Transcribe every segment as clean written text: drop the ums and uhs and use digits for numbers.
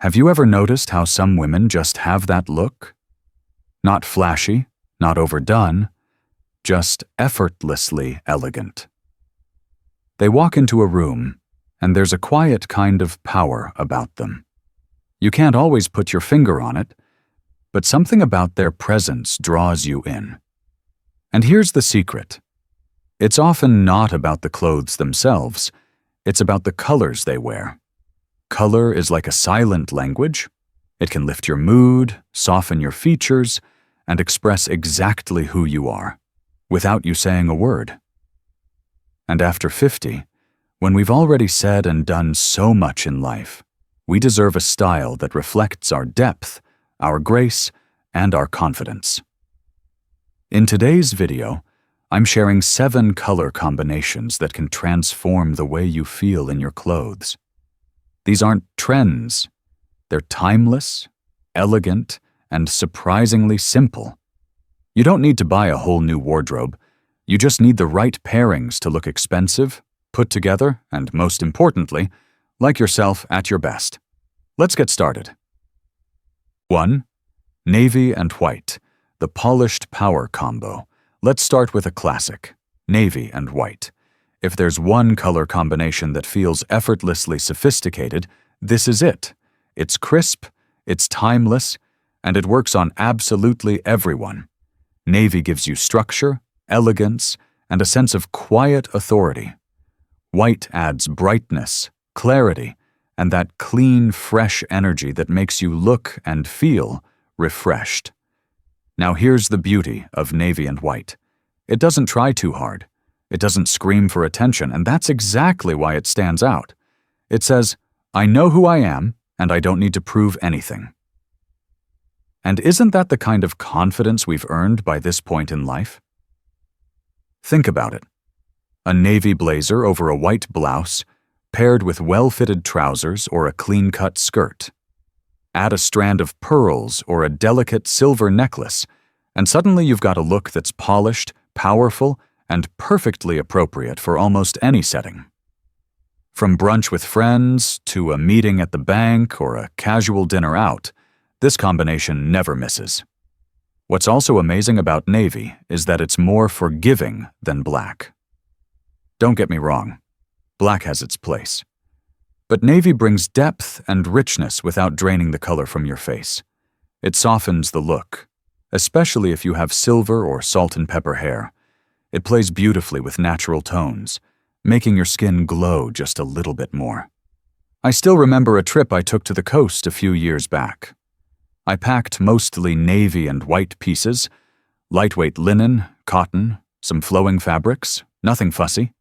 Have you ever noticed how some women just have that look? Not flashy, not overdone, just effortlessly elegant. They walk into a room, and there's a quiet kind of power about them. You can't always put your finger on it, but something about their presence draws you in. And here's the secret. It's often not about the clothes themselves, it's about the colors they wear. Color is like a silent language. It can lift your mood, soften your features, and express exactly who you are, without you saying a word. And after 50, when we've already said and done so much in life, we deserve a style that reflects our depth, our grace, and our confidence. In today's video, I'm sharing 7 color combinations that can transform the way you feel in your clothes. These aren't trends. They're timeless, elegant, and surprisingly simple. You don't need to buy a whole new wardrobe. You just need the right pairings to look expensive, put together, and most importantly, like yourself at your best. Let's get started. 1. Navy and white, the polished power combo. Let's start with a classic, navy and white. If there's one color combination that feels effortlessly sophisticated, this is it. It's crisp, it's timeless, and it works on absolutely everyone. Navy gives you structure, elegance, and a sense of quiet authority. White adds brightness, clarity, and that clean, fresh energy that makes you look and feel refreshed. Now here's the beauty of navy and white. It doesn't try too hard. It doesn't scream for attention, and that's exactly why it stands out. It says, I know who I am, and I don't need to prove anything. And isn't that the kind of confidence we've earned by this point in life? Think about it. A navy blazer over a white blouse, paired with well-fitted trousers or a clean-cut skirt. Add a strand of pearls or a delicate silver necklace, and suddenly you've got a look that's polished, powerful, and perfectly appropriate for almost any setting. From brunch with friends to a meeting at the bank or a casual dinner out, this combination never misses. What's also amazing about navy is that it's more forgiving than black. Don't get me wrong, black has its place. But navy brings depth and richness without draining the color from your face. It softens the look, especially if you have silver or salt and pepper hair. It plays beautifully with natural tones, making your skin glow just a little bit more. I still remember a trip I took to the coast a few years back. I packed mostly navy and white pieces, lightweight linen, cotton, some flowing fabrics, nothing fussy.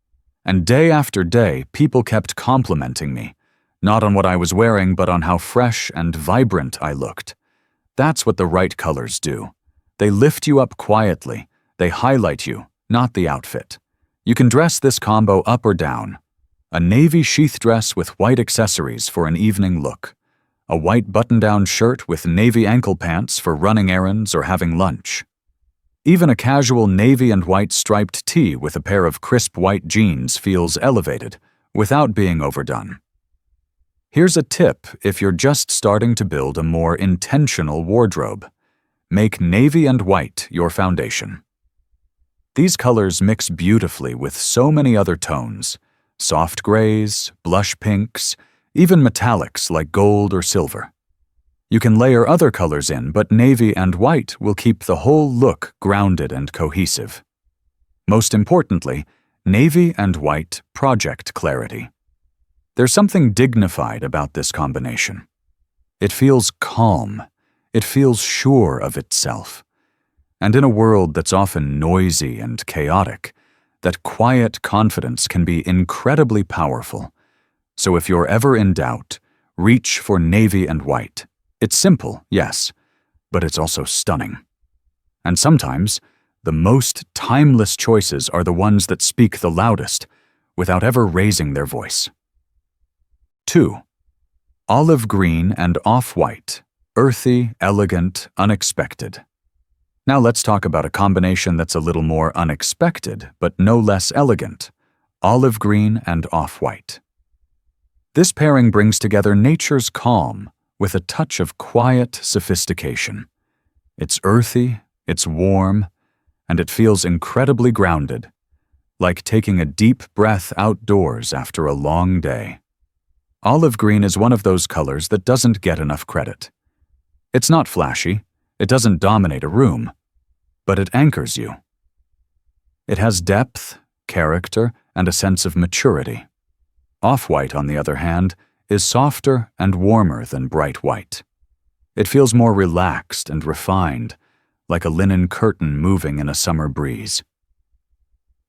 And day after day, people kept complimenting me, not on what I was wearing, but on how fresh and vibrant I looked. That's what the right colors do. They lift you up quietly. They highlight you, not the outfit. You can dress this combo up or down. A navy sheath dress with white accessories for an evening look. A white button-down shirt with navy ankle pants for running errands or having lunch. Even a casual navy and white striped tee with a pair of crisp white jeans feels elevated, without being overdone. Here's a tip if you're just starting to build a more intentional wardrobe. Make navy and white your foundation. These colors mix beautifully with so many other tones, soft grays, blush pinks, even metallics like gold or silver. You can layer other colors in, but navy and white will keep the whole look grounded and cohesive. Most importantly, navy and white project clarity. There's something dignified about this combination. It feels calm. It feels sure of itself. And in a world that's often noisy and chaotic, that quiet confidence can be incredibly powerful. So if you're ever in doubt, reach for navy and white. It's simple, yes, but it's also stunning. And sometimes, the most timeless choices are the ones that speak the loudest, without ever raising their voice. 2. Olive green and off-white, earthy, elegant, unexpected. Now let's talk about a combination that's a little more unexpected, but no less elegant. Olive green and off-white. This pairing brings together nature's calm with a touch of quiet sophistication. It's earthy, it's warm, and it feels incredibly grounded, like taking a deep breath outdoors after a long day. Olive green is one of those colors that doesn't get enough credit. It's not flashy, it doesn't dominate a room, but it anchors you. It has depth, character, and a sense of maturity. Off-white, on the other hand, is softer and warmer than bright white. It feels more relaxed and refined, like a linen curtain moving in a summer breeze.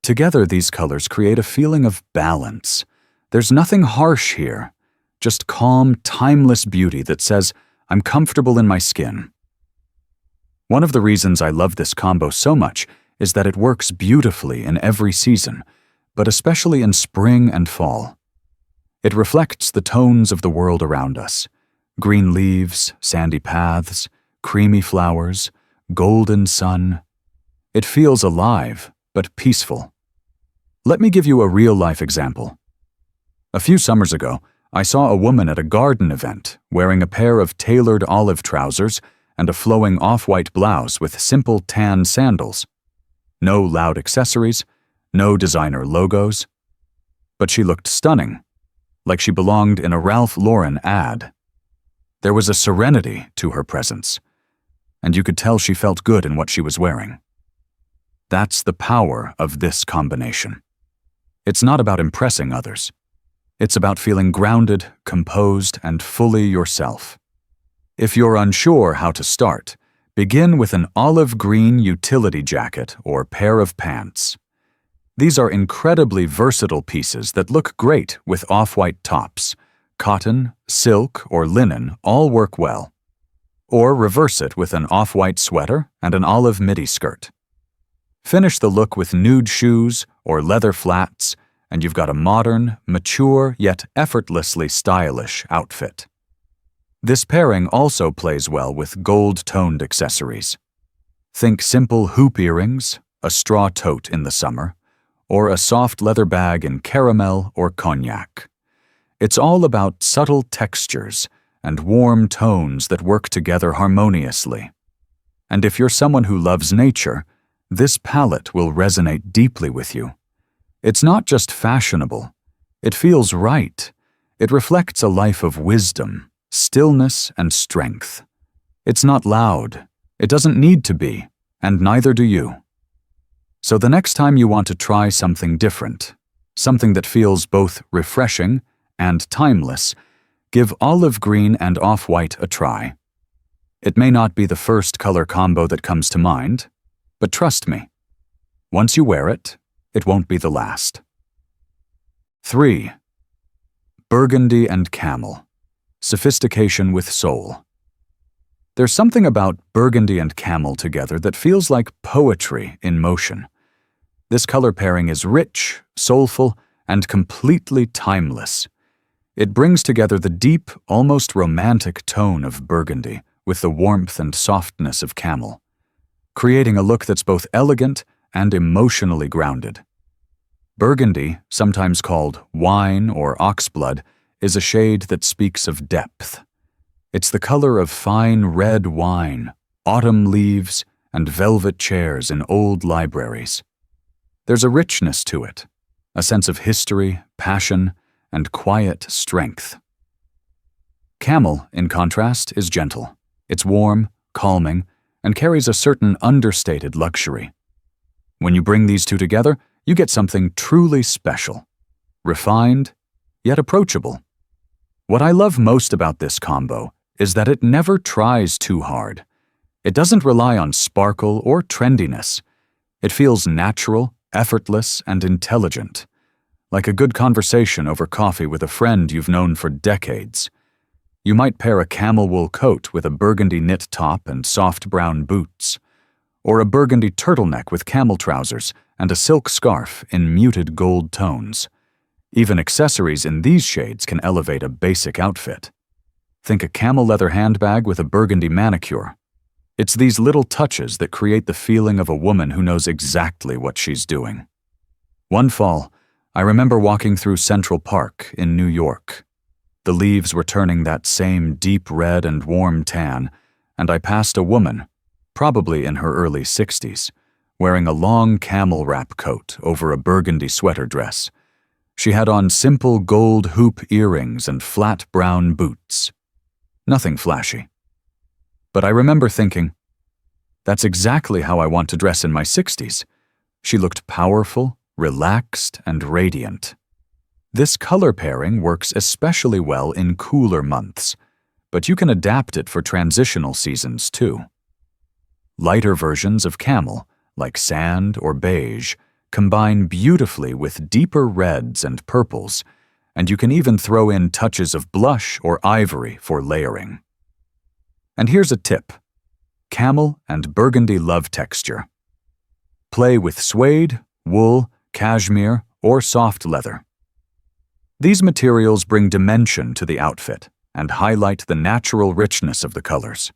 Together, these colors create a feeling of balance. There's nothing harsh here, just calm, timeless beauty that says, I'm comfortable in my skin. One of the reasons I love this combo so much is that it works beautifully in every season, but especially in spring and fall. It reflects the tones of the world around us: green leaves, sandy paths, creamy flowers, golden sun. It feels alive, but peaceful. Let me give you a real-life example. A few summers ago, I saw a woman at a garden event wearing a pair of tailored olive trousers and a flowing off-white blouse with simple tan sandals. No loud accessories, no designer logos. But she looked stunning, like she belonged in a Ralph Lauren ad. There was a serenity to her presence, and you could tell she felt good in what she was wearing. That's the power of this combination. It's not about impressing others. It's about feeling grounded, composed, and fully yourself. If you're unsure how to start, begin with an olive green utility jacket or pair of pants. These are incredibly versatile pieces that look great with off-white tops. Cotton, silk, or linen all work well. Or reverse it with an off-white sweater and an olive midi skirt. Finish the look with nude shoes or leather flats, and you've got a modern, mature, yet effortlessly stylish outfit. This pairing also plays well with gold-toned accessories. Think simple hoop earrings, a straw tote in the summer, or a soft leather bag in caramel or cognac. It's all about subtle textures and warm tones that work together harmoniously. And if you're someone who loves nature, this palette will resonate deeply with you. It's not just fashionable. It feels right. It reflects a life of wisdom, stillness, and strength. It's not loud. It doesn't need to be, and neither do you. So the next time you want to try something different, something that feels both refreshing and timeless, give olive green and off-white a try. It may not be the first color combo that comes to mind, but trust me, once you wear it, it won't be the last. 3. Burgundy and camel. Sophistication with soul. There's something about burgundy and camel together that feels like poetry in motion. This color pairing is rich, soulful, and completely timeless. It brings together the deep, almost romantic tone of burgundy with the warmth and softness of camel, creating a look that's both elegant and emotionally grounded. Burgundy, sometimes called wine or oxblood, is a shade that speaks of depth. It's the color of fine red wine, autumn leaves, and velvet chairs in old libraries. There's a richness to it, a sense of history, passion, and quiet strength. Camel, in contrast, is gentle. It's warm, calming, and carries a certain understated luxury. When you bring these two together, you get something truly special, refined, yet approachable. What I love most about this combo is that it never tries too hard. It doesn't rely on sparkle or trendiness. It feels natural, effortless, and intelligent, like a good conversation over coffee with a friend you've known for decades. You might pair a camel wool coat with a burgundy knit top and soft brown boots, or a burgundy turtleneck with camel trousers and a silk scarf in muted gold tones. Even accessories in these shades can elevate a basic outfit. Think a camel leather handbag with a burgundy manicure. It's these little touches that create the feeling of a woman who knows exactly what she's doing. One fall, I remember walking through Central Park in New York. The leaves were turning that same deep red and warm tan, and I passed a woman, probably in her early 60s, wearing a long camel wrap coat over a burgundy sweater dress. She had on simple gold hoop earrings and flat brown boots. Nothing flashy. But I remember thinking, that's exactly how I want to dress in my 60s. She looked powerful, relaxed, and radiant. This color pairing works especially well in cooler months, but you can adapt it for transitional seasons too. Lighter versions of camel, like sand or beige, combine beautifully with deeper reds and purples, and you can even throw in touches of blush or ivory for layering. And here's a tip: camel and burgundy love texture. Play with suede, wool, cashmere, or soft leather. These materials bring dimension to the outfit and highlight the natural richness of the colors.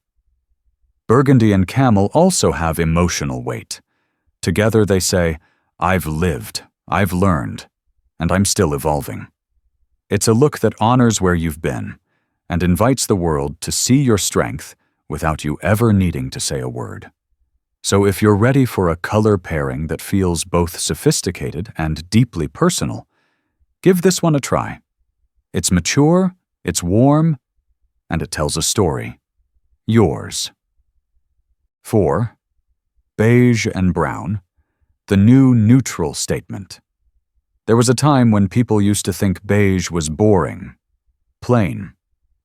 Burgundy and camel also have emotional weight. Together they say, I've lived, I've learned, and I'm still evolving. It's a look that honors where you've been and invites the world to see your strength without you ever needing to say a word. So if you're ready for a color pairing that feels both sophisticated and deeply personal, give this one a try. It's mature, it's warm, and it tells a story. Yours. 4. Beige and brown, the new neutral statement. There was a time when people used to think beige was boring, plain,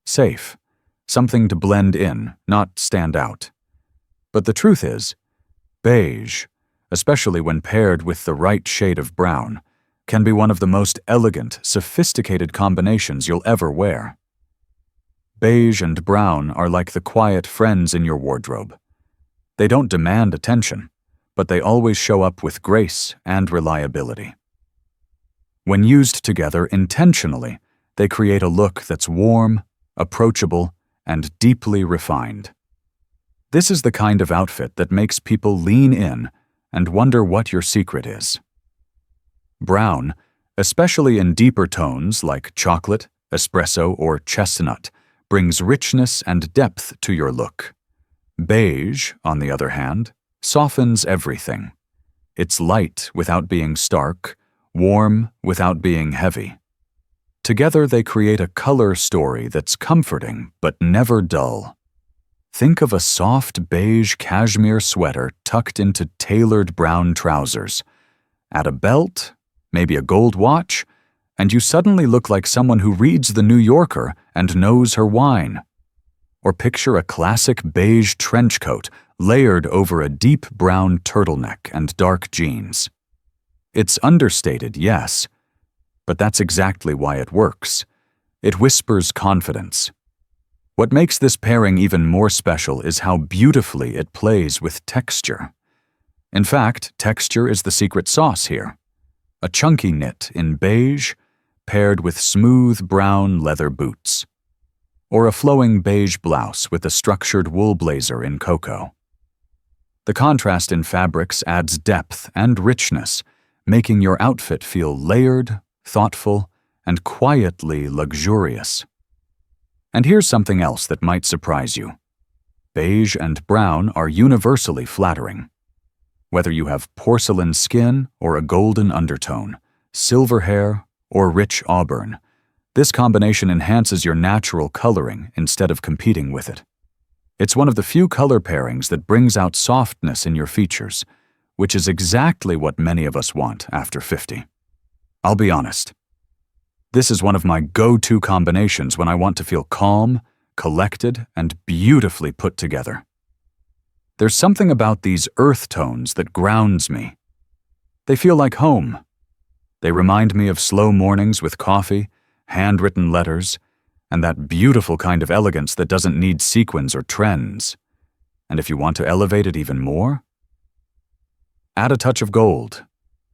safe, something to blend in, not stand out. But the truth is, beige, especially when paired with the right shade of brown, can be one of the most elegant, sophisticated combinations you'll ever wear. Beige and brown are like the quiet friends in your wardrobe. They don't demand attention, but they always show up with grace and reliability. When used together intentionally, they create a look that's warm, approachable, and deeply refined. This is the kind of outfit that makes people lean in and wonder what your secret is. Brown, especially in deeper tones like chocolate, espresso, or chestnut, brings richness and depth to your look. Beige, on the other hand, softens everything. It's light without being stark, warm without being heavy. Together they create a color story that's comforting but never dull. Think of a soft beige cashmere sweater tucked into tailored brown trousers. Add a belt, maybe a gold watch, and you suddenly look like someone who reads The New Yorker and knows her wine. Or picture a classic beige trench coat layered over a deep brown turtleneck and dark jeans. It's understated, yes, but that's exactly why it works. It whispers confidence. What makes this pairing even more special is how beautifully it plays with texture. In fact, texture is the secret sauce here. A chunky knit in beige paired with smooth brown leather boots. Or a flowing beige blouse with a structured wool blazer in cocoa. The contrast in fabrics adds depth and richness, making your outfit feel layered, thoughtful, and quietly luxurious. And here's something else that might surprise you. Beige and brown are universally flattering. Whether you have porcelain skin or a golden undertone, silver hair or rich auburn, this combination enhances your natural coloring instead of competing with it. It's one of the few color pairings that brings out softness in your features, which is exactly what many of us want after 50. I'll be honest. This is one of my go-to combinations when I want to feel calm, collected, and beautifully put together. There's something about these earth tones that grounds me. They feel like home. They remind me of slow mornings with coffee, handwritten letters, and that beautiful kind of elegance that doesn't need sequins or trends. And if you want to elevate it even more, add a touch of gold,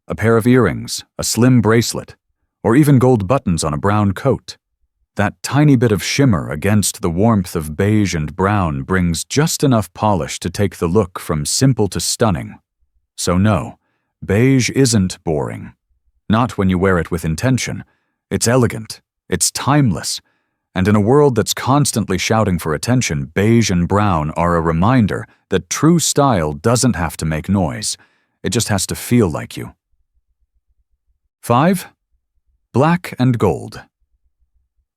a pair of earrings, a slim bracelet, or even gold buttons on a brown coat. That tiny bit of shimmer against the warmth of beige and brown brings just enough polish to take the look from simple to stunning. So no, beige isn't boring. Not when you wear it with intention. It's elegant, it's timeless, And in a world that's constantly shouting for attention, beige and brown are a reminder that true style doesn't have to make noise. It just has to feel like you. 5. Black and gold.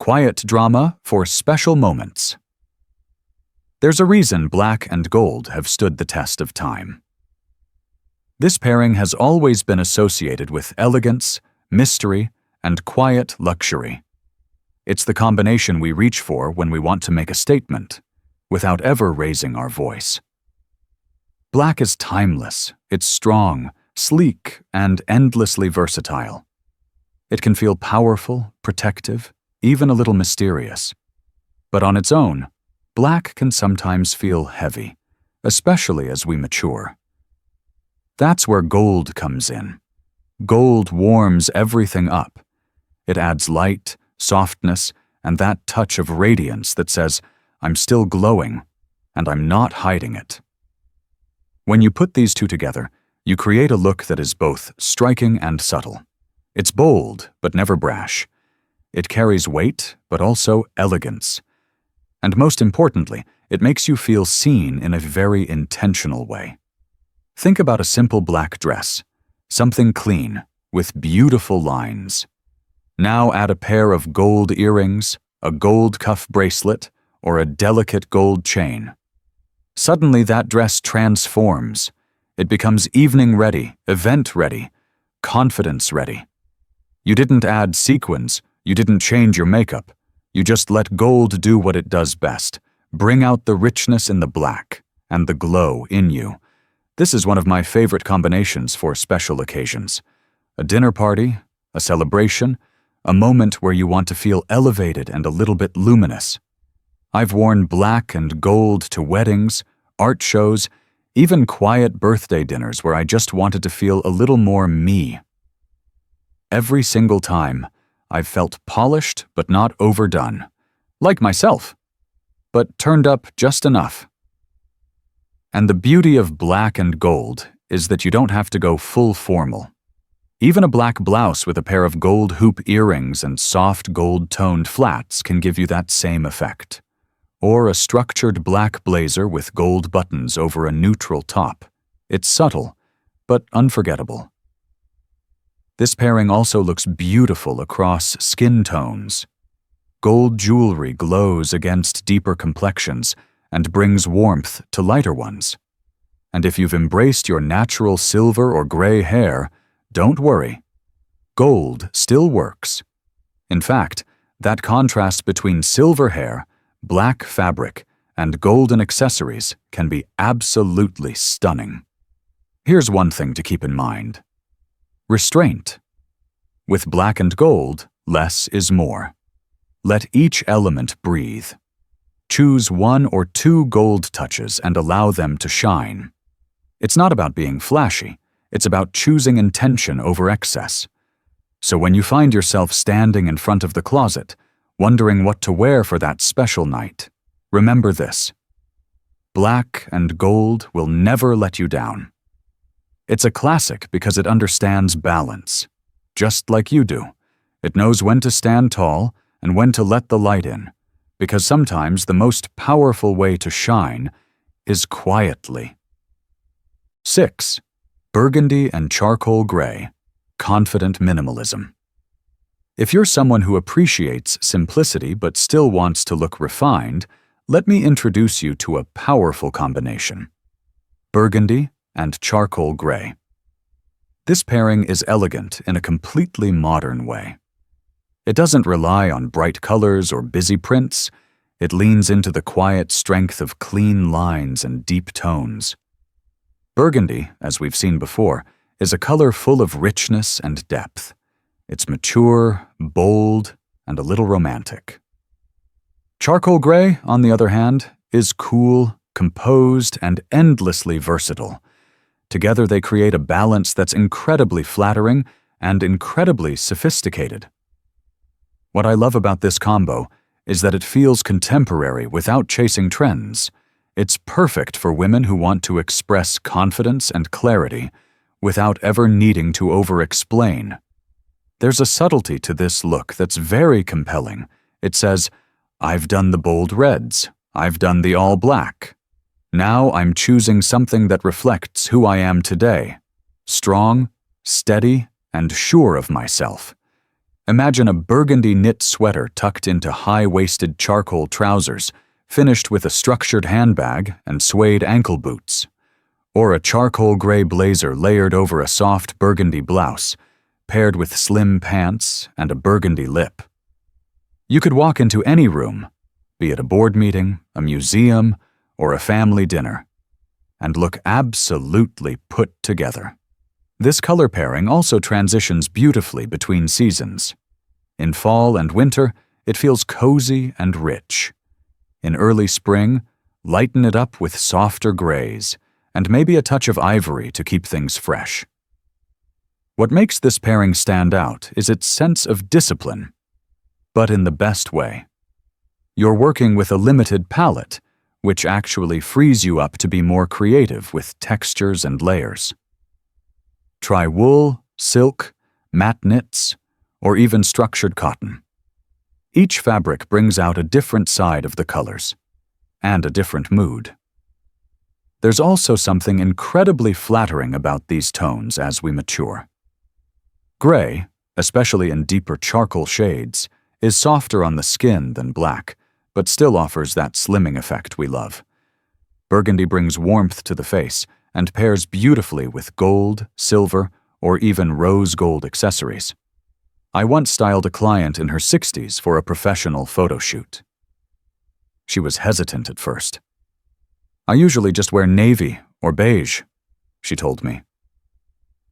Quiet drama for special moments. There's a reason black and gold have stood the test of time. This pairing has always been associated with elegance, mystery, and quiet luxury. It's the combination we reach for when we want to make a statement, without ever raising our voice. Black is timeless, it's strong, sleek, and endlessly versatile. It can feel powerful, protective, even a little mysterious. But on its own, black can sometimes feel heavy, especially as we mature. That's where gold comes in. Gold warms everything up. It adds light, softness, and that touch of radiance that says, I'm still glowing, and I'm not hiding it. When you put these two together, you create a look that is both striking and subtle. It's bold, but never brash. It carries weight, but also elegance. And most importantly, it makes you feel seen in a very intentional way. Think about a simple black dress, something clean, with beautiful lines. Now add a pair of gold earrings, a gold cuff bracelet, or a delicate gold chain. Suddenly that dress transforms. It becomes evening ready, event ready, confidence ready. You didn't add sequins, you didn't change your makeup. You just let gold do what it does best, bring out the richness in the black and the glow in you. This is one of my favorite combinations for special occasions. A dinner party, a celebration, a moment where you want to feel elevated and a little bit luminous. I've worn black and gold to weddings, art shows, even quiet birthday dinners where I just wanted to feel a little more me. Every single time, I've felt polished but not overdone, like myself, but turned up just enough. And the beauty of black and gold is that you don't have to go full formal. Even a black blouse with a pair of gold hoop earrings and soft gold-toned flats can give you that same effect. Or a structured black blazer with gold buttons over a neutral top. It's subtle, but unforgettable. This pairing also looks beautiful across skin tones. Gold jewelry glows against deeper complexions and brings warmth to lighter ones. And if you've embraced your natural silver or gray hair, don't worry. Gold still works. In fact, that contrast between silver hair, black fabric, and golden accessories can be absolutely stunning. Here's one thing to keep in mind. Restraint. With black and gold, less is more. Let each element breathe. Choose 1 or 2 gold touches and allow them to shine. It's not about being flashy, it's about choosing intention over excess. So when you find yourself standing in front of the closet, wondering what to wear for that special night, remember this. Black and gold will never let you down. It's a classic because it understands balance, just like you do. It knows when to stand tall and when to let the light in, because sometimes the most powerful way to shine is quietly. 6. Burgundy and charcoal gray, confident minimalism. If you're someone who appreciates simplicity but still wants to look refined, let me introduce you to a powerful combination. Burgundy and charcoal gray. This pairing is elegant in a completely modern way. It doesn't rely on bright colors or busy prints. It leans into the quiet strength of clean lines and deep tones. Burgundy, as we've seen before, is a color full of richness and depth. It's mature, bold, and a little romantic. Charcoal gray, on the other hand, is cool, composed, and endlessly versatile. Together they create a balance that's incredibly flattering and incredibly sophisticated. What I love about this combo is that it feels contemporary without chasing trends. It's perfect for women who want to express confidence and clarity without ever needing to over-explain. There's a subtlety to this look that's very compelling. It says, I've done the bold reds. I've done the all black. Now I'm choosing something that reflects who I am today. Strong, steady, and sure of myself. Imagine a burgundy knit sweater tucked into high-waisted charcoal trousers, finished with a structured handbag and suede ankle boots. Or a charcoal gray blazer layered over a soft burgundy blouse, paired with slim pants and a burgundy lip. You could walk into any room, be it a board meeting, a museum, or a family dinner, and look absolutely put together. This color pairing also transitions beautifully between seasons. In fall and winter, it feels cozy and rich. In early spring, lighten it up with softer grays, and maybe a touch of ivory to keep things fresh. What makes this pairing stand out is its sense of discipline, but in the best way. You're working with a limited palette, which actually frees you up to be more creative with textures and layers. Try wool, silk, matte knits, or even structured cotton. Each fabric brings out a different side of the colors, and a different mood. There's also something incredibly flattering about these tones as we mature. Gray, especially in deeper charcoal shades, is softer on the skin than black, but still offers that slimming effect we love. Burgundy brings warmth to the face and pairs beautifully with gold, silver, or even rose gold accessories. I once styled a client in her 60s for a professional photo shoot. She was hesitant at first. "I usually just wear navy or beige," she told me.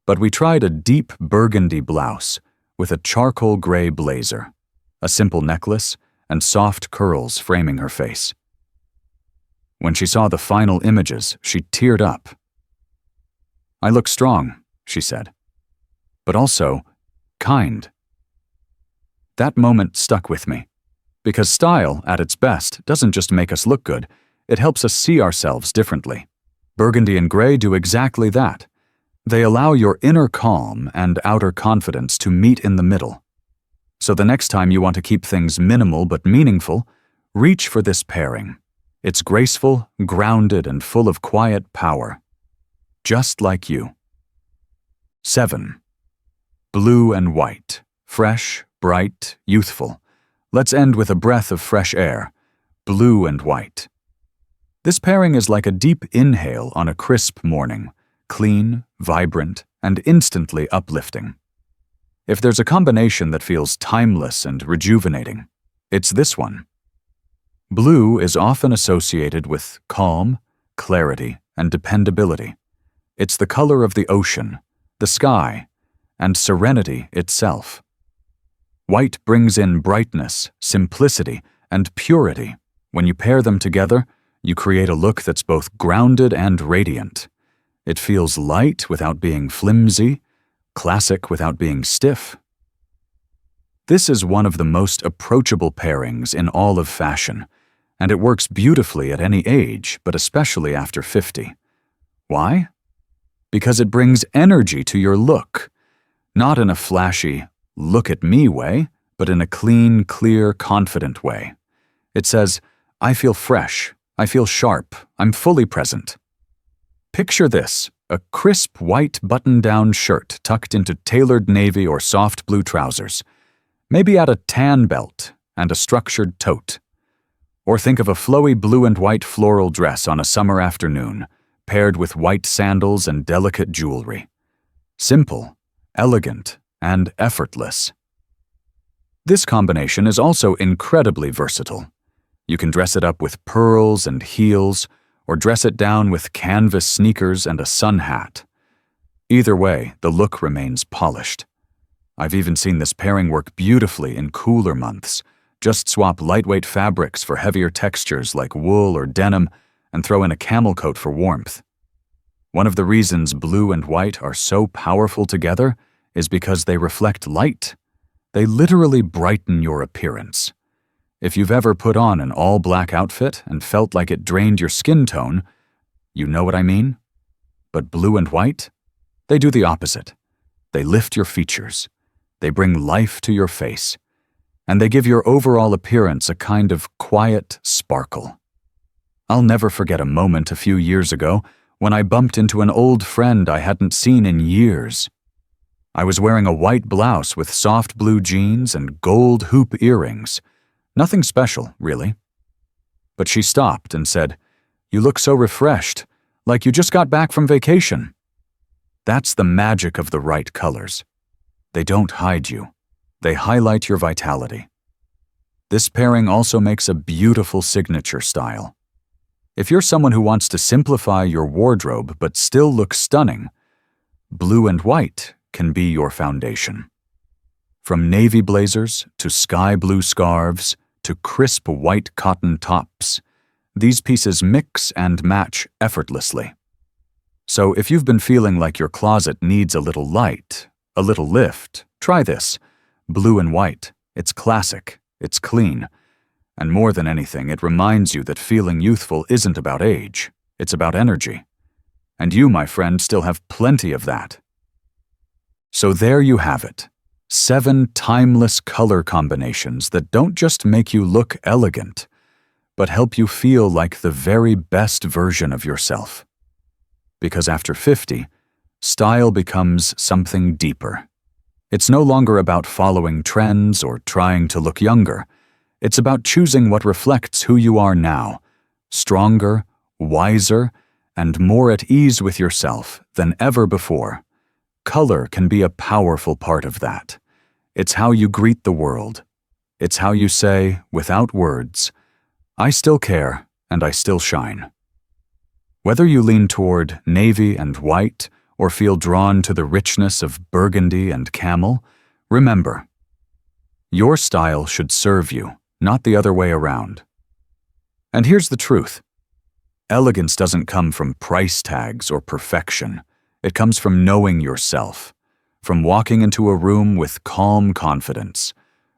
But we tried a deep burgundy blouse with a charcoal gray blazer, a simple necklace, and soft curls framing her face. When she saw the final images, she teared up. "I look strong," she said, "but also kind." That moment stuck with me, because style, at its best, doesn't just make us look good, it helps us see ourselves differently. Burgundy and gray do exactly that. They allow your inner calm and outer confidence to meet in the middle. So the next time you want to keep things minimal but meaningful, reach for this pairing. It's graceful, grounded, and full of quiet power. Just like you. 7. Blue and white. Fresh, bright, youthful. Let's end with a breath of fresh air. Blue and white. This pairing is like a deep inhale on a crisp morning. Clean, vibrant, and instantly uplifting. If there's a combination that feels timeless and rejuvenating, it's this one. Blue is often associated with calm, clarity, and dependability. It's the color of the ocean, the sky, and serenity itself. White brings in brightness, simplicity, and purity. When you pair them together, you create a look that's both grounded and radiant. It feels light without being flimsy, classic without being stiff. This is one of the most approachable pairings in all of fashion, and it works beautifully at any age, but especially after 50. Why? Because it brings energy to your look, not in a flashy, look-at-me way, but in a clean, clear, confident way. It says, "I feel fresh, I feel sharp, I'm fully present." Picture this, a crisp white button-down shirt tucked into tailored navy or soft blue trousers. Maybe add a tan belt and a structured tote. Or think of a flowy blue and white floral dress on a summer afternoon, paired with white sandals and delicate jewelry. Simple, elegant, and effortless. This combination is also incredibly versatile. You can dress it up with pearls and heels, or dress it down with canvas sneakers and a sun hat. Either way, the look remains polished. I've even seen this pairing work beautifully in cooler months. Just swap lightweight fabrics for heavier textures like wool or denim and throw in a camel coat for warmth. One of the reasons blue and white are so powerful together is because they reflect light. They literally brighten your appearance. If you've ever put on an all-black outfit and felt like it drained your skin tone, you know what I mean? But blue and white? They do the opposite. They lift your features. They bring life to your face. and they give your overall appearance a kind of quiet sparkle. I'll never forget a moment a few years ago when I bumped into an old friend I hadn't seen in years. I was wearing a white blouse with soft blue jeans and gold hoop earrings. Nothing special, really. But she stopped and said, "You look so refreshed, like you just got back from vacation." That's the magic of the right colors. They don't hide you. They highlight your vitality. This pairing also makes a beautiful signature style. If you're someone who wants to simplify your wardrobe but still look stunning, blue and white can be your foundation. From navy blazers to sky blue scarves to crisp white cotton tops, these pieces mix and match effortlessly. So if you've been feeling like your closet needs a little light, a little lift, try this. Blue and white. It's classic. It's clean. And more than anything, it reminds you that feeling youthful isn't about age. It's about energy. And you, my friend, still have plenty of that. So there you have it. 7 timeless color combinations that don't just make you look elegant, but help you feel like the very best version of yourself. Because after 50, style becomes something deeper. It's no longer about following trends or trying to look younger. It's about choosing what reflects who you are now, stronger, wiser, and more at ease with yourself than ever before. Color can be a powerful part of that. It's how you greet the world. It's how you say, without words, "I still care and I still shine." Whether you lean toward navy and white or feel drawn to the richness of burgundy and camel, remember, your style should serve you, not the other way around. And here's the truth. Elegance doesn't come from price tags or perfection. It comes from knowing yourself, from walking into a room with calm confidence,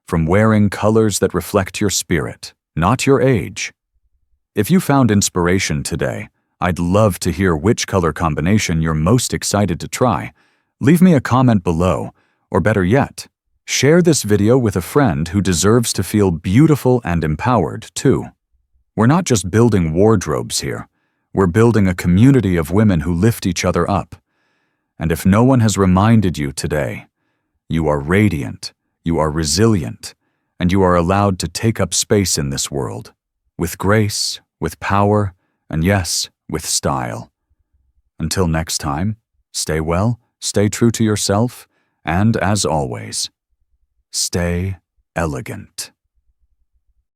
from wearing colors that reflect your spirit, not your age. If you found inspiration today, I'd love to hear which color combination you're most excited to try. Leave me a comment below, or better yet, share this video with a friend who deserves to feel beautiful and empowered too. We're not just building wardrobes here. We're building a community of women who lift each other up. And if no one has reminded you today, you are radiant, you are resilient, and you are allowed to take up space in this world, with grace, with power, and yes, with style. Until next time, stay well, stay true to yourself, and as always, stay elegant.